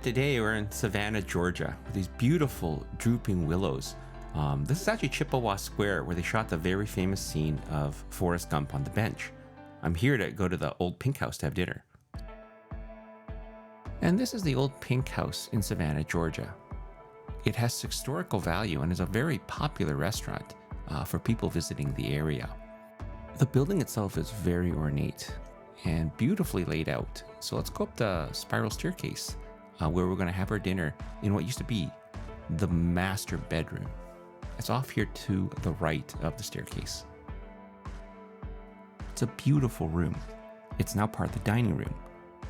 today we're in Savannah, Georgia, with these beautiful drooping willows. This is actually Chippewa Square, where they shot the very famous scene of Forest Gump on the bench. I'm here to go to the Olde Pink House to have dinner. And this is the Olde Pink House in Savannah, Georgia. It has historical value and is a very popular restaurant for people visiting the area. The building itself is very ornate and beautifully laid out. So let's go up the spiral staircase where we're going to have our dinner in what used to be the master bedroom. It's off here to the right of the staircase. It's a beautiful room. It's now part of the dining room.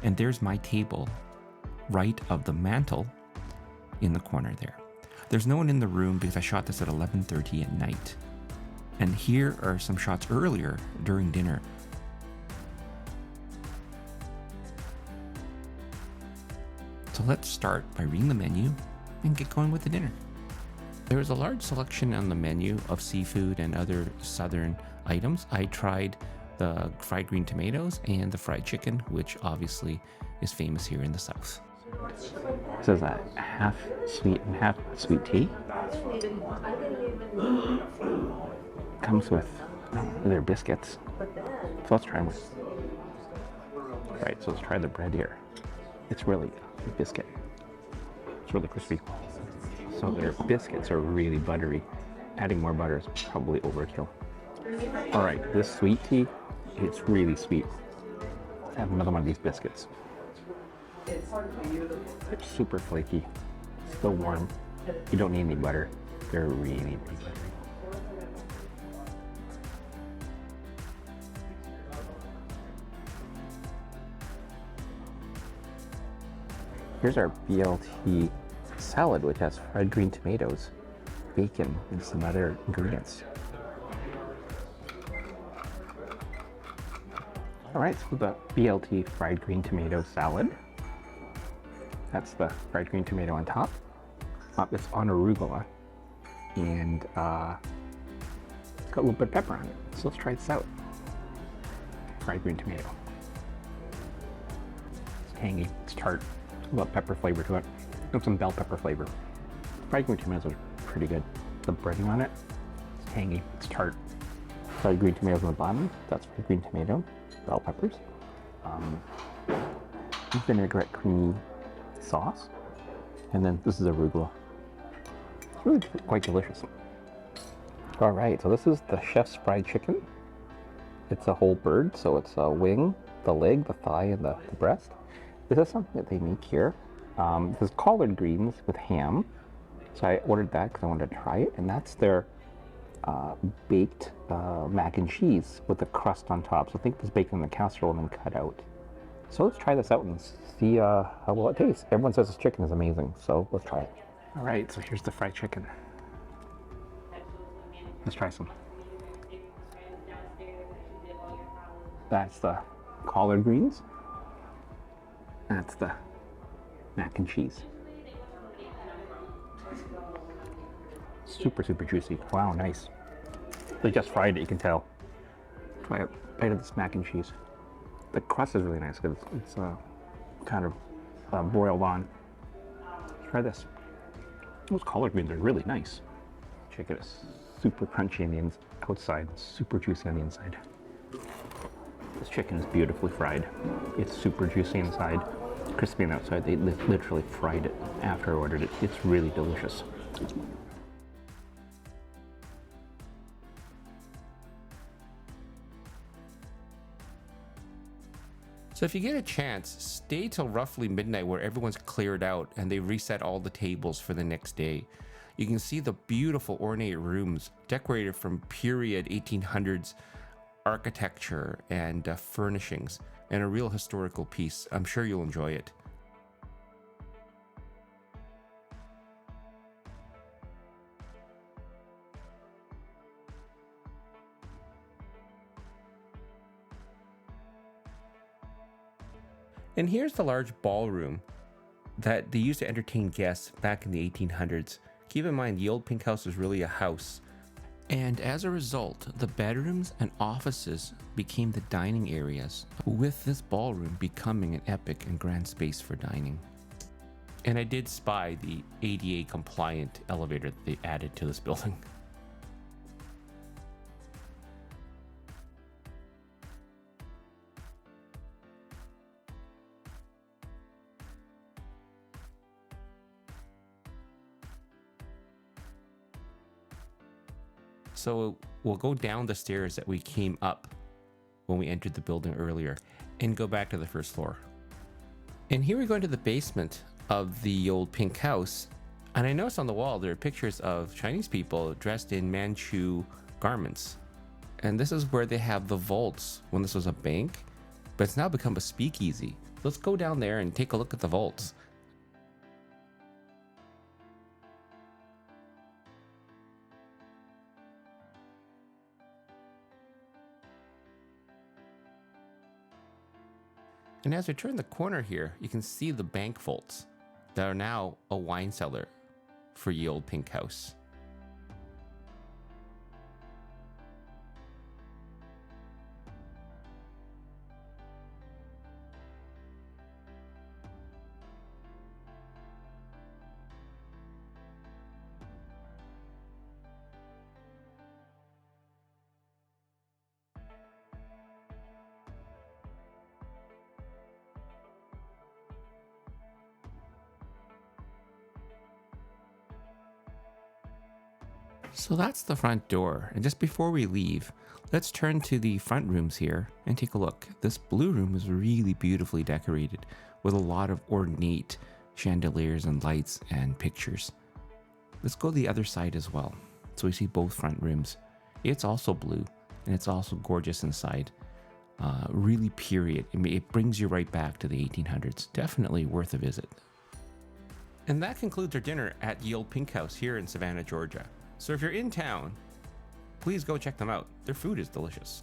And there's my table right of the mantle in the corner there. There's no one in the room because I shot this at 11:30 at night. And here are some shots earlier during dinner. So let's start by reading the menu and get going with the dinner. There is a large selection on the menu of seafood and other southern items. I tried the fried green tomatoes and the fried chicken, which obviously is famous here in the South. This is a half sweet and half sweet tea. Comes with their biscuits. So let's try them. Alright, so let's try the bread here. It's really a biscuit. It's really crispy. So their biscuits are really buttery. Adding more butter is probably overkill. Alright, this sweet tea, it's really sweet. Let's have another one of these biscuits. They're super flaky, still warm. You don't need any butter. They're really buttery. Here's our BLT salad, which has fried green tomatoes, bacon, and some other ingredients. Alright, so the BLT fried green tomato salad. That's the fried green tomato on top. It's on arugula, and it's got a little bit of pepper on it. So let's try this out. Fried green tomato. It's tangy, it's tart. A little pepper flavor to it. And some bell pepper flavor. Fried green tomatoes are pretty good. The breading on it, it's tangy, it's tart. Fried green tomatoes on the bottom, that's fried green tomato, bell peppers. Vinaigrette creamy sauce. And then this is arugula. It's really quite delicious. Alright, so this is the chef's fried chicken. It's a whole bird, so it's a wing, the leg, the thigh, and the breast. This is something that they make here. This is collard greens with ham. So I ordered that because I wanted to try it. And that's their baked mac and cheese with the crust on top. So I think this bacon in the casserole and then cut out. So let's try this out and see how well it tastes. Everyone says this chicken is amazing, so let's try it. All right, so here's the fried chicken. Let's try some. That's the collard greens. That's the mac and cheese. Super, super juicy. Wow, nice. They just fried it, you can tell. Try a bite of this mac and cheese. The crust is really nice because it's kind of broiled on. Try this. Those collard greens are really nice. Chicken is super crunchy on the outside, super juicy on the inside. This chicken is beautifully fried. It's super juicy inside, crispy on the outside. They literally fried it after I ordered it. It's really delicious. So if you get a chance, stay till roughly midnight where everyone's cleared out and they reset all the tables for the next day. You can see the beautiful ornate rooms decorated from period 1800s architecture and furnishings, and a real historical piece. I'm sure you'll enjoy it. And here's the large ballroom that they used to entertain guests back in the 1800s. Keep in mind, the Olde Pink House was really a house. And as a result, the bedrooms and offices became the dining areas, with this ballroom becoming an epic and grand space for dining. And I did spy the ADA compliant elevator that they added to this building. So we'll go down the stairs that we came up when we entered the building earlier and go back to the first floor. And here we go into the basement of the Olde Pink House. And I noticed on the wall there are pictures of Chinese people dressed in Manchu garments. And this is where they have the vaults when this was a bank, but it's now become a speakeasy. Let's go down there and take a look at the vaults. And as we turn the corner here, you can see the bank vaults that are now a wine cellar for Ye Olde Pink House. So that's the front door, and just before we leave, let's turn to the front rooms here and take a look. This blue room is really beautifully decorated with a lot of ornate chandeliers and lights and pictures. Let's go to the other side as well. So we see both front rooms. It's also blue, and it's also gorgeous inside. Really period. It brings you right back to the 1800s. Definitely worth a visit. And that concludes our dinner at Ye Olde Pink House here in Savannah, Georgia. So if you're in town, please go check them out. Their food is delicious.